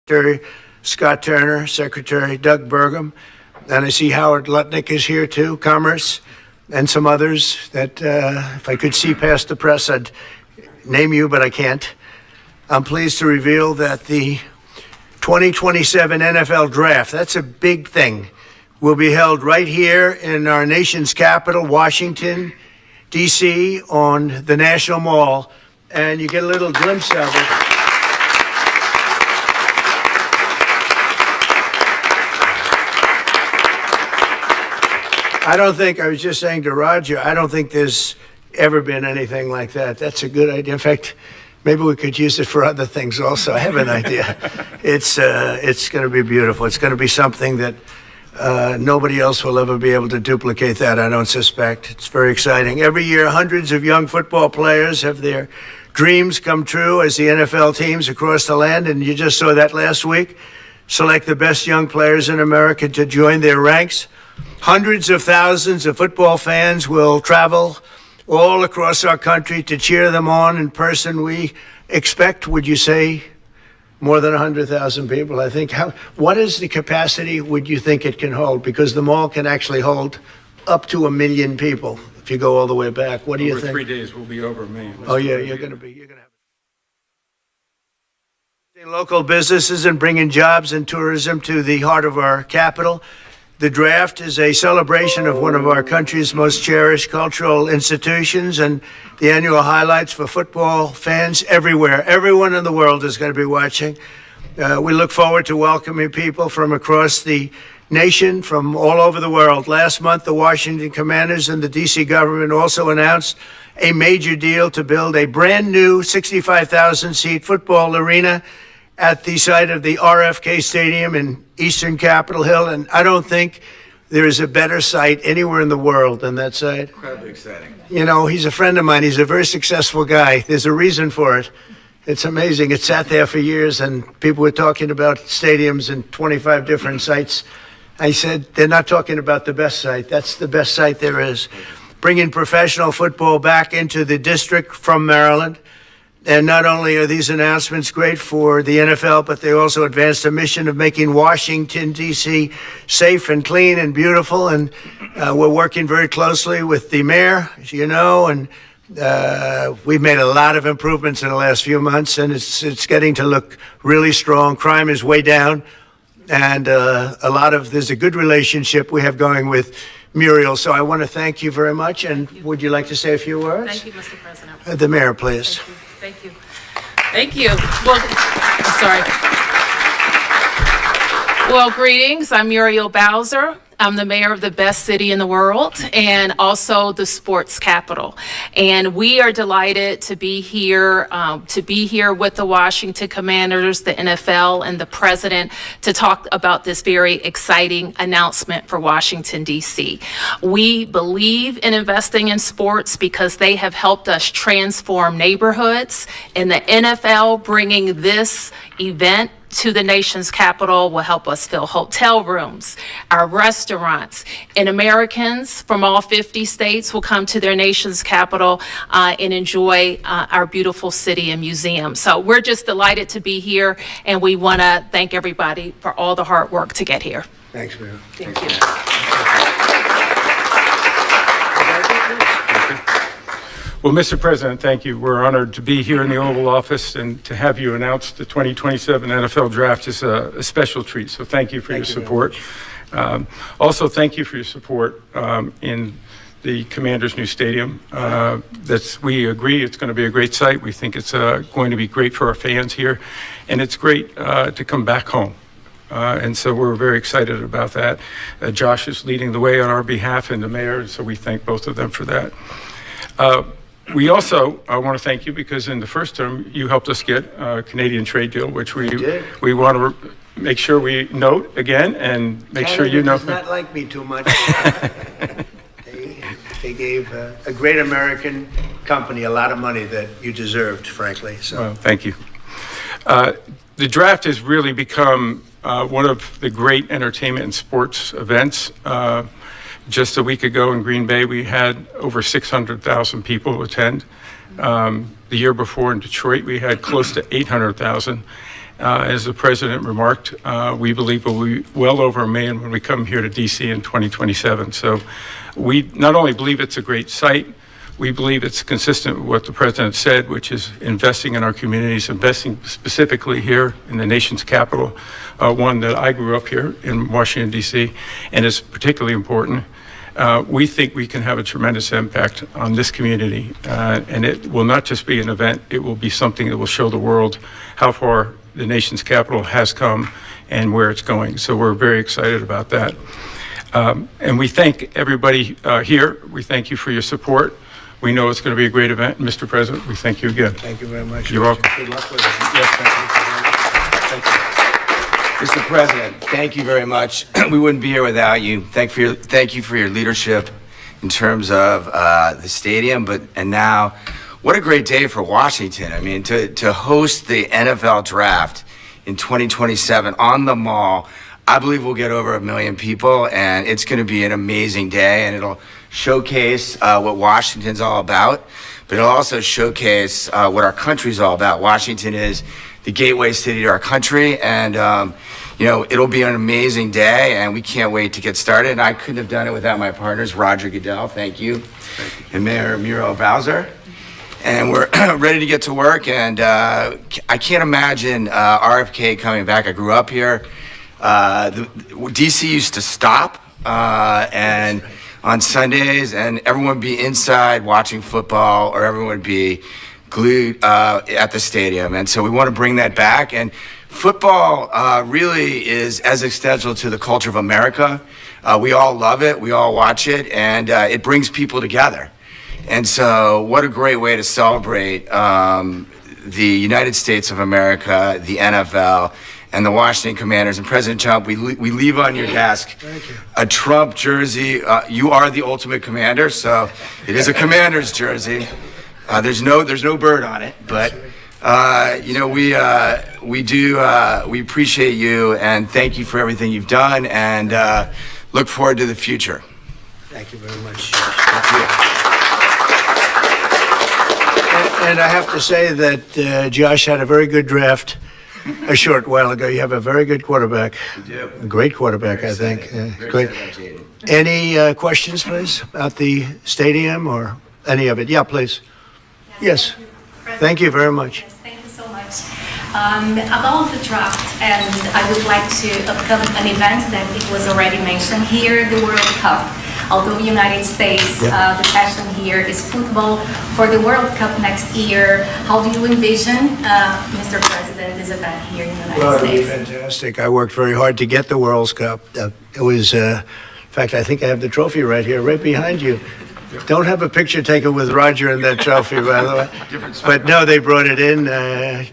Secretary Scott Turner, Secretary Doug Burgum, and I see Howard Lutnick is here too, Commerce, and some others that if I could see past the press, I'd name you, but I can't. I'm pleased to reveal that the 2027 NFL Draft, that's a big thing, will be held right here in our nation's capital, Washington, D.C., on the National Mall, and you get a little glimpse of it. I was just saying to Roger, I don't think there's ever been anything like that. That's a good idea. In fact, maybe we could use it for other things also. I have an idea. It's going to be beautiful. It's going to be something that nobody else will ever be able to duplicate that, I don't suspect. It's very exciting. Every year, hundreds of young football players have their dreams come true as the NFL teams across the land, and you just saw that last week. Select the best young players in America to join their ranks. Hundreds of thousands of football fans will travel all across our country to cheer them on in person. We expect, would you say, more than 100,000 people, I think. What is the capacity would you think it can hold? Because the mall can actually hold up to 1 million people if you go all the way back. What do you think? Over 3 days, we'll be over 1 million. Oh, yeah, you're going to have local businesses and bringing jobs and tourism to the heart of our capital. The draft is a celebration of one of our country's most cherished cultural institutions and the annual highlights for football fans everywhere. Everyone in the world is going to be watching. We look forward to welcoming people from across the nation, from all over the world. Last month, the Washington Commanders and the D.C. government also announced a major deal to build a brand new 65,000-seat football arena at the site of the RFK Stadium in eastern Capitol Hill, and I don't think there is a better site anywhere in the world than that site. Incredibly exciting. You know, he's a friend of mine. He's a very successful guy. There's a reason for it. It's amazing. It sat there for years, and people were talking about stadiums in 25 different sites. I said, they're not talking about the best site. That's the best site there is. Bringing professional football back into the district from Maryland. And not only are these announcements great for the NFL, but they also advance the mission of making Washington, D.C. safe and clean and beautiful. And we're working very closely with the mayor, as you know, and we've made a lot of improvements in the last few months, and it's getting to look really strong. Crime is way down, and there's a good relationship we have going with Muriel. So I want to thank you very much. And would you like to say a few words? Thank you, Mr. President. The mayor, please. Thank you. Thank you. Well, sorry. Well, greetings. I'm Muriel Bowser. I'm the mayor of the best city in the world and also the sports capital. And we are delighted to be here with the Washington Commanders, the NFL, and the president to talk about this very exciting announcement for Washington, D.C. We believe in investing in sports because they have helped us transform neighborhoods, and the NFL bringing this event to the nation's capital will help us fill hotel rooms, our restaurants, and Americans from all 50 states will come to their nation's capital and enjoy our beautiful city and museum. So we're just delighted to be here, and we want to thank everybody for all the hard work to get here. Thanks, Mayor. Thank you. Well, Mr. President, thank you. We're honored to be here in the Oval Office, and to have you announce the 2027 NFL Draft is a special treat. So thank you for your support. Also, thank you for your support in the Commanders' new stadium. We agree it's going to be a great site. We think it's going to be great for our fans here, and it's great to come back home. And so we're very excited about that. Josh is leading the way on our behalf, and the mayor, so we thank both of them for that. We also want to thank you because in the first term, you helped us get a Canadian trade deal, which we want to make sure we note again and make Canada sure you know. Does not like me too much. They gave a great American company a lot of money that you deserved, frankly. So Well, thank you. The draft has really become one of the great entertainment and sports events. Just a week ago in Green Bay, we had over 600,000 people attend. The year before in Detroit, we had close to 800,000. As the president remarked, we believe we'll be well over 1 million when we come here to DC in 2027. So we not only believe it's a great site, we believe it's consistent with what the president said, which is investing in our communities, investing specifically here in the nation's capital, one that I grew up here in Washington, D.C., and is particularly important. We think we can have a tremendous impact on this community, and it will not just be an event, it will be something that will show the world how far the nation's capital has come and where it's going. So we're very excited about that. And we thank everybody here. We thank you for your support. We know it's going to be a great event. Mr. President, we thank you again. Thank you very much. You're welcome. Good luck with it. Yes, thank you. Mr. President, thank you very much. We wouldn't be here without you. Thank you for your leadership in terms of the stadium, and now, what a great day for Washington. I mean, to host the NFL draft in 2027 on the Mall. I believe we'll get over 1 million people, and it's going to be an amazing day, and it'll showcase what Washington's all about, but it'll also showcase what our country's all about. Washington is the gateway city to our country, and it'll be an amazing day, and we can't wait to get started. And I couldn't have done it without my partners, Roger Goodell, thank you, and Mayor Muriel Bowser. And we're ready to get to work, and I can't imagine RFK coming back. I grew up here. DC used to stop and on Sundays, and everyone would be inside watching football, or everyone would be glued at the stadium. And so we want to bring that back. And football really is as essential to the culture of America. We all love it. We all watch it, and it brings people together. And so what a great way to celebrate the United States of America, the NFL, and the Washington Commanders. And President Trump, we leave on your desk a Trump jersey. You are the ultimate commander, so it is a Commander's jersey. There's no bird on it, but we appreciate you, and thank you for everything you've done, and look forward to the future. Thank you very much. Thank you. And I have to say that Josh had a very good draft a short while ago. You have a very good quarterback. You do. A great quarterback, I think. Great. Any questions, please, about the stadium or any of it? Yeah, please. Yes. Thank you very much. Yes, thank you so much. About the draft, and I would like to upcome an event that it was already mentioned here, the World Cup. Although United States, the passion here is football. For the World Cup next year, how do you envision, Mr. President, this event here in the United It'll be States? fantastic. I worked very hard to get the World Cup. It was, in fact, I think I have the trophy right here, right behind you. Don't have a picture taken with Roger and that trophy, by the way. But no, they brought it in.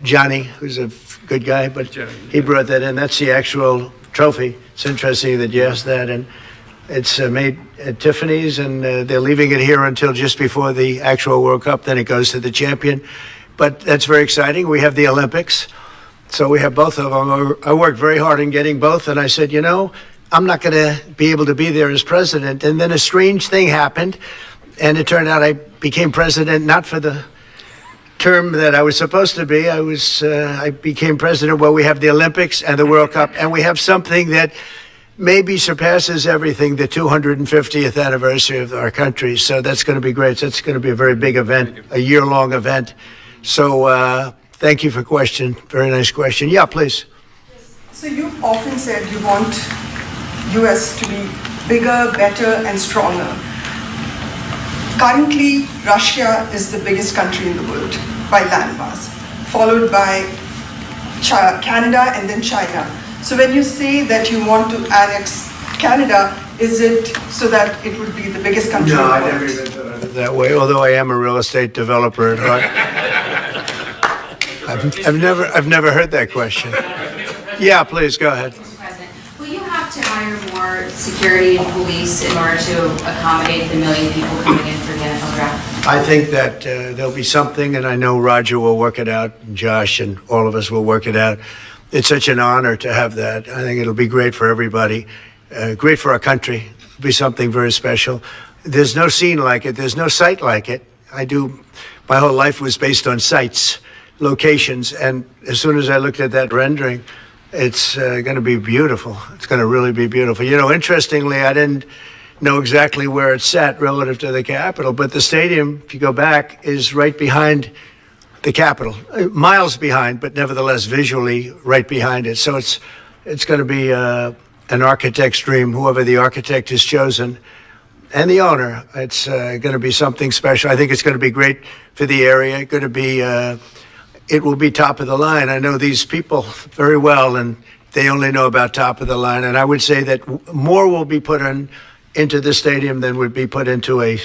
Johnny, who's a good guy, but he brought that in. That's the actual trophy. It's interesting that you asked that. And it's made at Tiffany's, and they're leaving it here until just before the actual World Cup. Then it goes to the champion. But that's very exciting. We have the Olympics. So we have both of them. I worked very hard in getting both, and I said, I'm not going to be able to be there as president. And then a strange thing happened, and it turned out I became president not for the term that I was supposed to be. I became president while we have the Olympics and the World Cup, and we have something that maybe surpasses everything, the 250th anniversary of our country. So that's going to be great. That's going to be a very big event, a year-long event. So thank you for the question. Very nice question. Yeah, please. So you've often said you want U.S. to be bigger, better, and stronger. Currently, Russia is the biggest country in the world by landmass, followed by Canada and then China. So when you say that you want to annex Canada, is it so that it would be the biggest country in the world? No, I never even thought of it that way, although I am a real estate developer at heart. I've never heard that question. Yeah, please, go ahead. Mr. President, will you have to hire more security and police in order to accommodate the 1 million people coming in for the NFL draft? I think that there'll be something, and I know Roger will work it out, and Josh and all of us will work it out. It's such an honor to have that. I think it'll be great for everybody, great for our country. It'll be something very special. There's no scene like it. There's no site like it. My whole life was based on sites. locations. And as soon as I looked at that rendering, it's going to be beautiful. It's going to really be beautiful. You know, interestingly, I didn't know exactly where it's sat relative to the Capitol, but the stadium, if you go back, is right behind the Capitol, miles behind, but nevertheless visually right behind it. So it's going to be an architect's dream, whoever the architect is chosen, and the owner. It's going to be something special. I think it's going to be great for the area. Going to be, it will be top of the line. I know these people very well, and they only know about top of the line. And I would say that more will be put into the stadium than would be put into a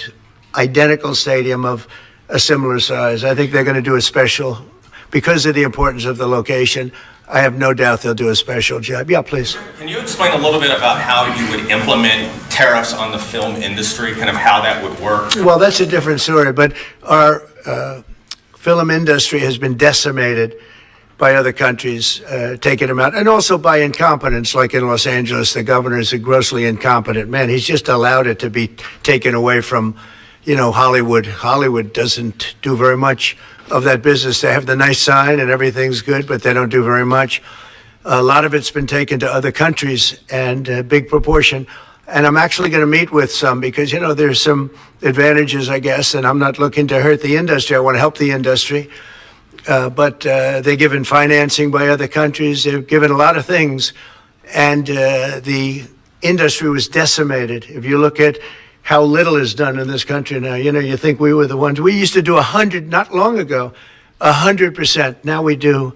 identical stadium of a similar size. I think they're going to do a special, because of the importance of the location. I have no doubt they'll do a special job. Yeah, please. Can you explain a little bit about how you would implement tariffs on the film industry, kind of how that would work? Well, that's a different story, but our film industry has been decimated by other countries taking them out, and also by incompetence, like in Los Angeles. The governor is a grossly incompetent man. He's just allowed it to be taken away from, you know, Hollywood. Hollywood doesn't do very much of that business. They have the nice sign and everything's good, but they don't do very much. A lot of it's been taken to other countries, and a big proportion. And I'm actually going to meet with some because, you know, there's some advantages, I guess, and I'm not looking to hurt the industry. I want to help the industry. But they're given financing by other countries. They're given a lot of things. And the industry was decimated. If you look at how little is done in this country now, you know, you think we were the ones. We used to do 100, not long ago, 100%. Now we do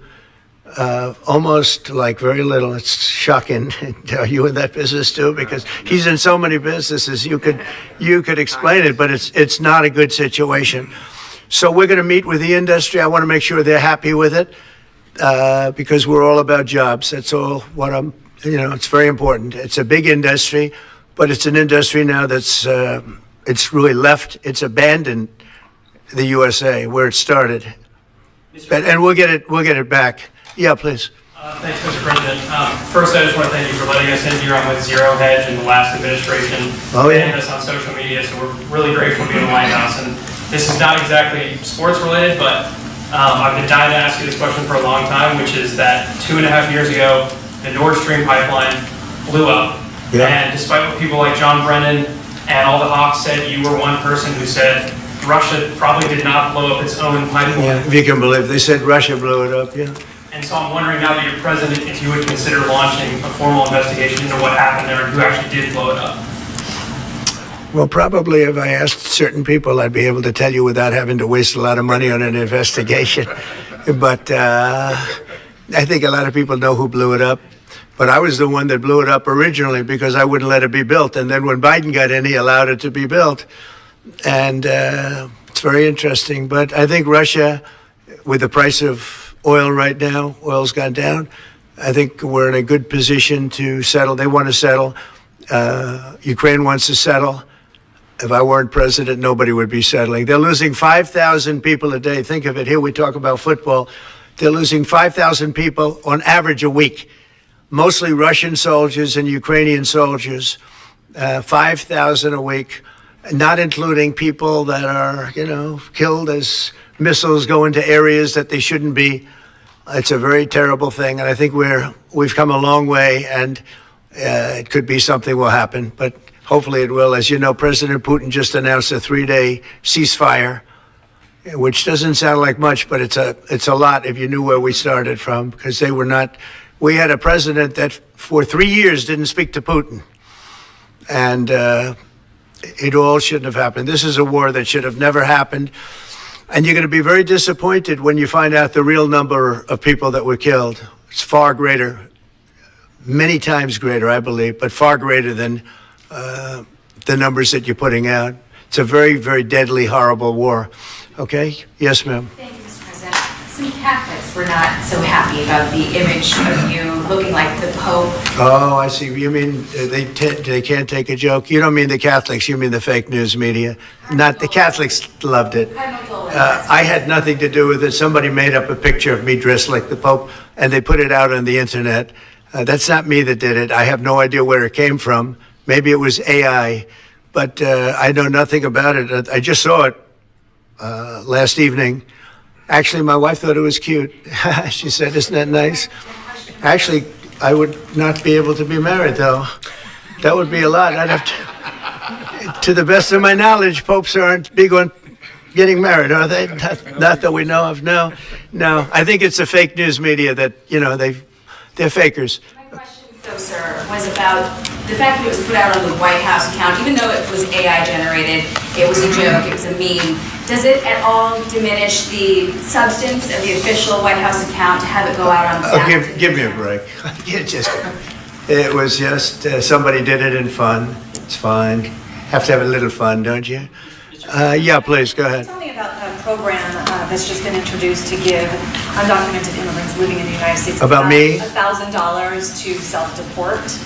almost like very little. It's shocking. Are you in that business too? Because he's in so many businesses. You could explain it, but it's not a good situation. So we're going to meet with the industry. I want to make sure they're happy with it because we're all about jobs. That's all what I'm, you know, it's very important. It's a big industry, but it's an industry now that's, it's really left, it's abandoned the USA where it started. And we'll get it back. Yeah, please. Thanks, Mr. President. First, I just want to thank you for letting us in here. I'm with Zero Hedge in the last administration. Oh, yeah. And us on social media, so we're really grateful to be in the White House. And this is not exactly sports related, but I've been dying to ask you this question for a long time, which is that 2.5 years ago, the Nord Stream pipeline blew up. Yeah. And despite what people like John Brennan and all the hawks said, you were one person who said Russia probably did not blow up its own pipeline. Yeah, if you can believe, they said Russia blew it up, yeah. And so I'm wondering, now that you're president, if you would consider launching a formal investigation into what happened there and who actually did blow it up. Well, probably if I asked certain people, I'd be able to tell you without having to waste a lot of money on an investigation. But I think a lot of people know who blew it up. But I was the one that blew it up originally because I wouldn't let it be built. And then when Biden got in, he allowed it to be built. And it's very interesting. But I think Russia, with the price of oil right now, oil's gone down. I think we're in a good position to settle. They want to settle. Ukraine wants to settle. If I weren't president, nobody would be settling. They're losing 5,000 people a day. Think of it. Here we talk about football. They're losing 5,000 people on average a week, mostly Russian soldiers and Ukrainian soldiers, 5,000 a week, not including people that are, you know, killed as missiles go into areas that they shouldn't be. It's a very terrible thing, and I think we've come a long way, and it could be something will happen, but hopefully it will. As you know, President Putin just announced a 3-day ceasefire, which doesn't sound like much, but it's a lot if you knew where we started from, because they were not. We had a president that for 3 years didn't speak to Putin, and it all shouldn't have happened. This is a war that should have never happened. And you're going to be very disappointed when you find out the real number of people that were killed. It's far greater, many times greater, I believe, but far greater than the numbers that you're putting out. It's a very, very deadly, horrible war. Okay? Yes, ma'am. Thank you, Mr. President. Some Catholics were not so happy about the image of you looking like the Pope. Oh, I see. You mean they can't take a joke? You don't mean the Catholics. You mean the fake news media. Not the Catholics loved it. I had nothing to do with it. Somebody made up a picture of me dressed like the Pope, and they put it out on the internet. That's not me that did it. I have no idea where it came from. Maybe it was AI, but I know nothing about it. I just saw it last evening, Actually, my wife thought it was cute. She said, "Isn't that nice?" Actually, I would not be able to be married, though. That would be a lot. I'd have to the best of my knowledge, popes aren't big on getting married, are they? Not that we know of. No. I think it's the fake news media that, they're fakers. My question, though, sir, was about the fact that it was put out on the White House account, even though it was AI generated, it was a joke, it was a meme. Does it at all diminish the substance of the official White House account to have it go out on the Oh, give me a break. It was just somebody did it in fun. It's fine. Have to have a little fun, don't you? Yeah, please, go ahead. Tell me about a program that's just been introduced to give undocumented immigrants living in the United States About me? $1,000 to self-deport.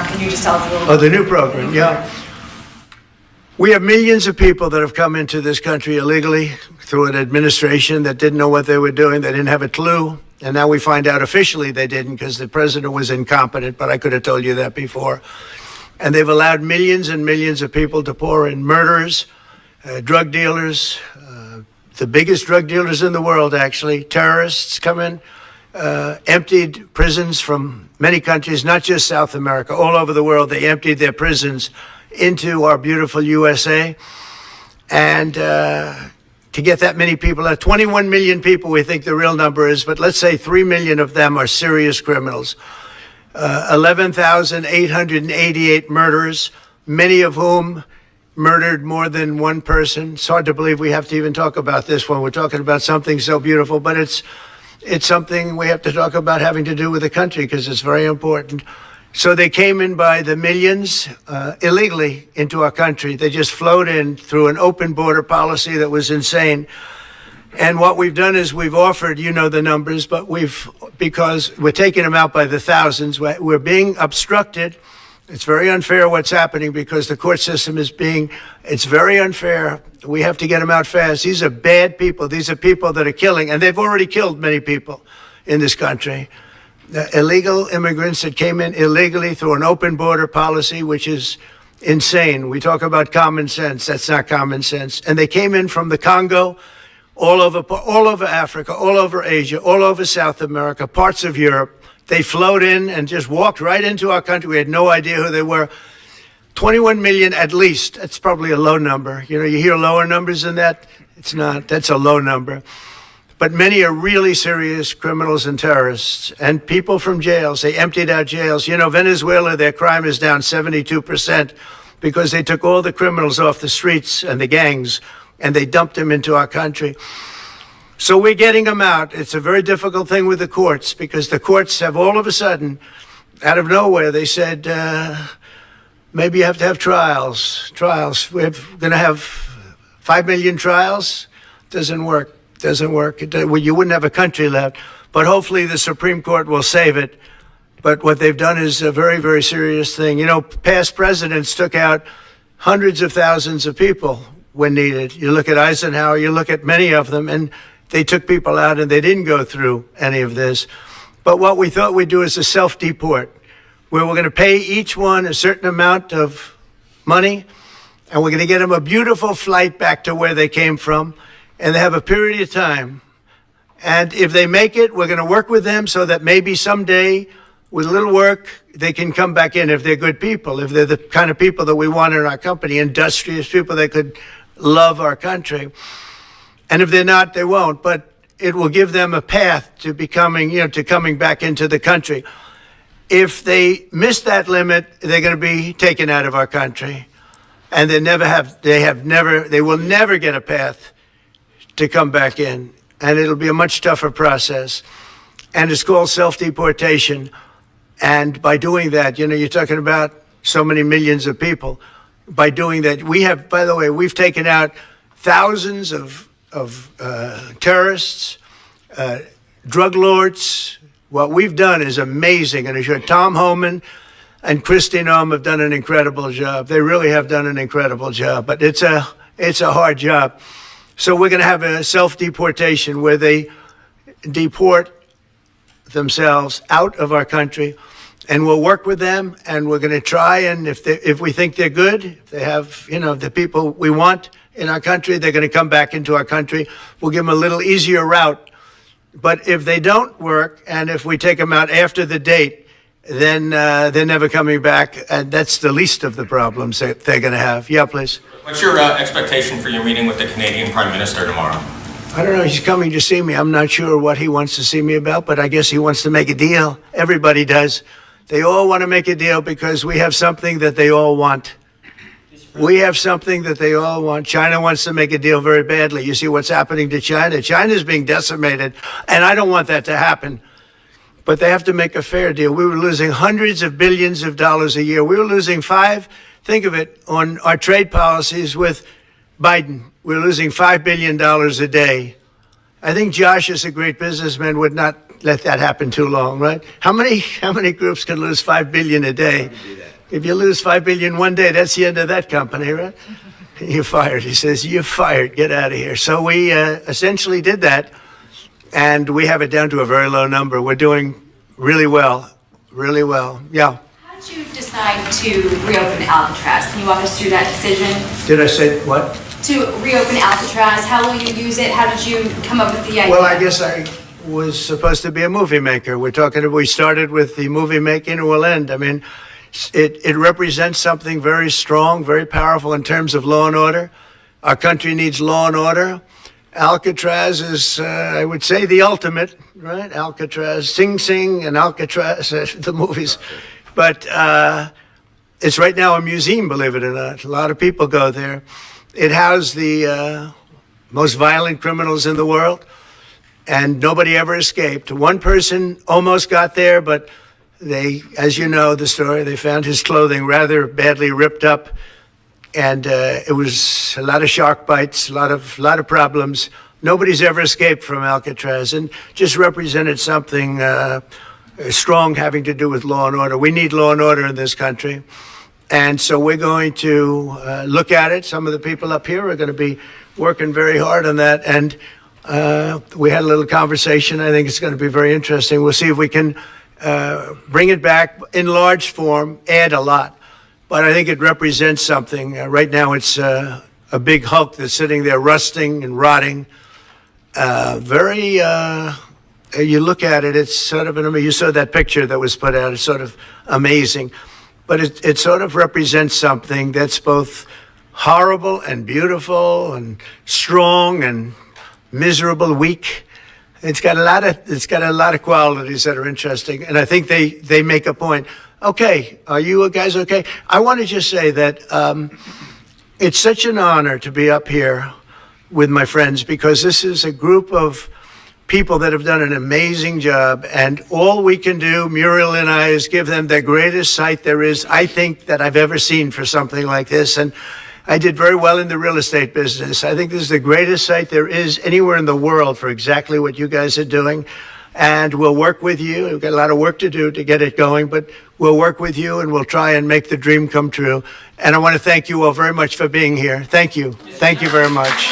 Can you just tell us a little bit? Oh, the new program, yeah. We have millions of people that have come into this country illegally through an administration that didn't know what they were doing. They didn't have a clue. And now we find out officially they didn't because the president was incompetent, but I could have told you that before. And they've allowed millions and millions of people to pour in. Murderers, drug dealers, the biggest drug dealers in the world, actually, terrorists come in, emptied prisons from many countries, not just South America, all over the world. They emptied their prisons into our beautiful USA. And to get that many people out, 21 million people we think the real number is, but let's say 3 million of them are serious criminals. 11,888 murderers, many of whom murdered more than one person. It's hard to believe we have to even talk about this when we're talking about something so beautiful, but it's something we have to talk about having to do with the country because it's very important. So they came in by the millions illegally into our country. They just flowed in through an open border policy that was insane. And what we've done is we've offered, you know the numbers, but because we're taking them out by the thousands, we're being obstructed. It's very unfair what's happening because the court system it's very unfair. We have to get them out fast. These are bad people. These are people that are killing, and they've already killed many people in this country. Illegal immigrants that came in illegally through an open border policy, which is insane. We talk about common sense. That's not common sense. And they came in from the Congo, all over Africa, all over Asia, all over South America, parts of Europe. They flowed in and just walked right into our country. We had no idea who they were. 21 million at least. That's probably a low number. You hear lower numbers than that. It's not. That's a low number. But many are really serious criminals and terrorists and people from jails. They emptied out jails. Venezuela, their crime is down 72% because they took all the criminals off the streets and the gangs and they dumped them into our country. So we're getting them out. It's a very difficult thing with the courts because the courts have all of a sudden, out of nowhere, they said, maybe you have to have trials. We're going to have 5 million trials. Doesn't work. You wouldn't have a country left. But hopefully the Supreme Court will save it. But what they've done is a very, very serious thing. Past presidents took out hundreds of thousands of people when needed. You look at Eisenhower, you look at many of them, and they took people out and they didn't go through any of this. But what we thought we'd do is a self-deport, where we're going to pay each one a certain amount of money, and we're going to get them a beautiful flight back to where they came from, and they have a period of time. And if they make it, we're going to work with them so that maybe someday, with a little work, they can come back in if they're good people, if they're the kind of people that we want in our company, industrious people that could love our country. And if they're not, they won't. But it will give them a path to becoming, to coming back into the country. If they miss that limit, they're going to be taken out of our country. And they will never get a path to come back in. And it'll be a much tougher process. And it's called self-deportation. And by doing that, you're talking about so many millions of people. By doing that, we've taken out thousands of terrorists, drug lords. What we've done is amazing. And I'm sure Tom Homan and Kristi Noem have done an incredible job. They really have done an incredible job. But it's a hard job. So we're going to have a self-deportation where they deport themselves out of our country, and we'll work with them, and we're going to try, and if we think they're good, if they have, the people we want, in our country, they're going to come back into our country. We'll give them a little easier route. But if they don't work, and if we take them out after the date, then they're never coming back, and that's the least of the problems that they're going to have. Yeah, please. What's your expectation for your meeting with the Canadian Prime Minister tomorrow? I don't know. He's coming to see me. I'm not sure what he wants to see me about, but I guess he wants to make a deal. Everybody does. They all want to make a deal because we have something that they all want. We have something that they all want. China wants to make a deal very badly. You see what's happening to China. China's being decimated, and I don't want that to happen. But they have to make a fair deal. We were losing hundreds of billions of dollars a year. We were losing think of it, on our trade policies with Biden. We're losing $5 billion a day. I think Josh, as a great businessman, would not let that happen too long, right? How many groups can lose $5 billion a day? If you lose $5 billion one day, that's the end of that company, right? You're fired. He says, you're fired. Get out of here. So we essentially did that, and we have it down to a very low number. We're doing really well, really well. Yeah. How did you decide to reopen Alcatraz? Can you walk us through that decision? Did I say what? To reopen Alcatraz, how will you use it? How did you come up with the idea? Well, I guess I was supposed to be a movie maker. We started with the movie making, and we'll end. I mean, it represents something very strong, very powerful in terms of law and order. Our country needs law and order. Alcatraz is, I would say, the ultimate, right? Alcatraz, Sing Sing and Alcatraz, the movies. But it's right now a museum, believe it or not. A lot of people go there. It housed the most violent criminals in the world, and nobody ever escaped. One person almost got there, but they, as you know the story, they found his clothing rather badly ripped up, and it was a lot of shark bites, a lot of problems. Nobody's ever escaped from Alcatraz, and just represented something strong having to do with law and order. We need law and order in this country, and so we're going to look at it. Some of the people up here are going to be working very hard on that, and we had a little conversation. I think it's going to be very interesting. We'll see if we can bring it back in large form, add a lot. But I think it represents something. Right now it's a big hulk that's sitting there rusting and rotting. You look at it, it's sort of, you saw that picture that was put out, it's sort of amazing. But it sort of represents something that's both horrible and beautiful and strong and miserable, weak. It's got a lot of qualities that are interesting, and I think they make a point. Okay, are you guys okay? I want to just say that it's such an honor to be up here with my friends, because this is a group of people that have done an amazing job, and all we can do, Muriel and I, is give them the greatest site there is, I think, that I've ever seen for something like this. And I did very well in the real estate business. I think this is the greatest site there is anywhere in the world for exactly what you guys are doing. And we'll work with you. We've got a lot of work to do to get it going, but we'll work with you and we'll try and make the dream come true. And I want to thank you all very much for being here. Thank you. Thank you very much.